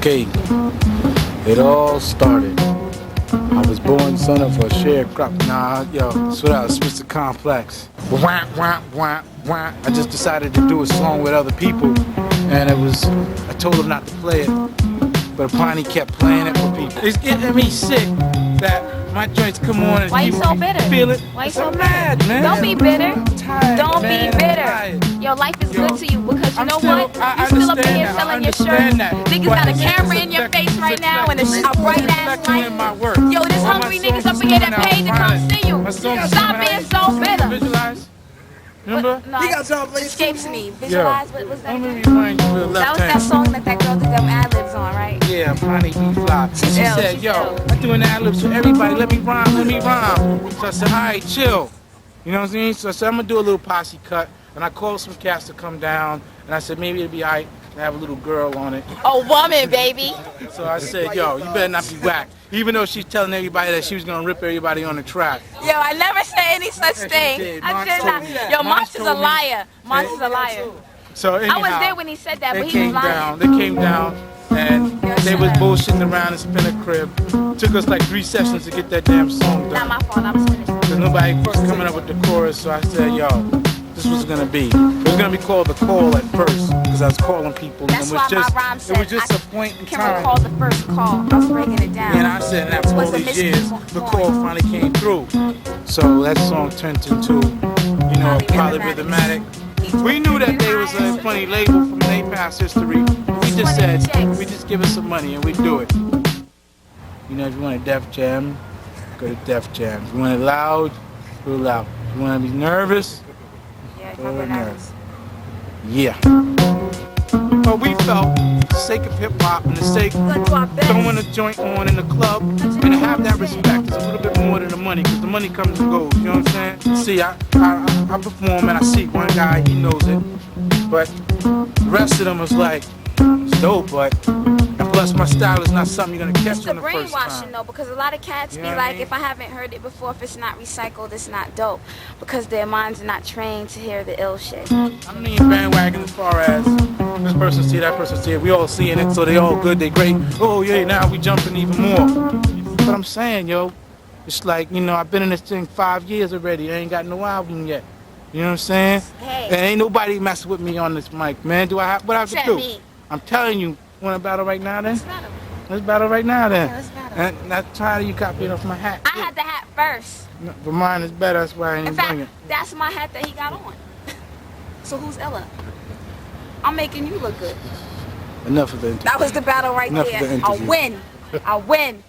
Okay, it all started. I was born son of a sharecropper. Nah, yo, that's what I was, Mr. Complex. Wah, wah, wah, wah. I just decided to do a song with other people, and I told them not to play it, but Apani kept playing it for people. It's getting me sick that my joints come on and why you so bitter? Feel it. Why you so mad, man? Don't be bitter. Tired, Don't man. be bitter. Your life is good to you because you know what? I You still up in here that. selling your shirts. Niggas got a camera in your face right now and a bright ass light. Yo, this hungry niggas up in here that paid to come see you. Stop being so bitter. Visualize. Remember? No, you got y'all play escapes me. Visualize. What was that? That was that song that girl did them ad-libs on, right? Yeah, Apani B-Fly. She said, yo, I'm doing the ad-libs for everybody. Let me rhyme. So I said, all right, chill. You know what I'm saying? So I said, I'm going to do a little posse cut. And I called some cats to come down. And I said, maybe it'll be all right to have a little girl on it. A woman, baby. So I said, yo, you better not be whack. Even though she's telling everybody that she was going to rip everybody on the track. Yo, I never said any such thing. I did not. Yo, Monch is a liar. Monch is a liar. So anyhow, I was there when he said that, but he was lying. They came down, and they was bullshitting around and spinning a crib. Took us like 3 sessions to get that damn song done. Not my fault, I was finished. Because nobody was coming up with the chorus, so I said, yo, this was gonna be. It was gonna be called The Call at first, because I was calling people. That's why my rhyme said, it was just a point in can time. recall the first call. I was breaking it down. And I said, and after all these years, the call finally came through. So that song turned into, you know, Polyrhythmatic. We knew that they was a funny label from their past history. We just said, we just give us some money and we do it. You know, if you want a Def Jam, go to Def Jam. If you want it loud, go loud. If you want to be nervous, go nervous. Yeah. But we felt, for the sake of hip-hop and the sake of throwing a joint on in the club, and to have that respect is a little bit more than the money, because the money comes and goes, you know what I'm saying? See, I perform and I see one guy, he knows it, but the rest of them was like, it's dope, but, and plus my style is not something you're going to catch on the first time. It's the brainwashing though, because a lot of cats be like, if I haven't heard it before, if it's not recycled, it's not dope, because their minds are not trained to hear the ill shit. I don't need bandwagon as far as this person see, that person see it, we all seeing it, so they all good, they great, oh yeah, now we jumping even more. But I'm saying, yo, it's like, you know, I've been in this thing 5 years already, I ain't got no album yet. You know what I'm saying? Hey. And ain't nobody messing with me on this mic, man. What I have to do? Me. I'm telling you, want to battle right now then? Let's battle. Let's battle right now then. Yeah, let's battle. And I'm tired of you copying off my hat. I had the hat first. No, but mine is better, that's why I ain't bring it. That's my hat that he got on. So who's Ella? I'm making you look good. Enough of the interview. That was the battle right Enough there. of the I win. I win.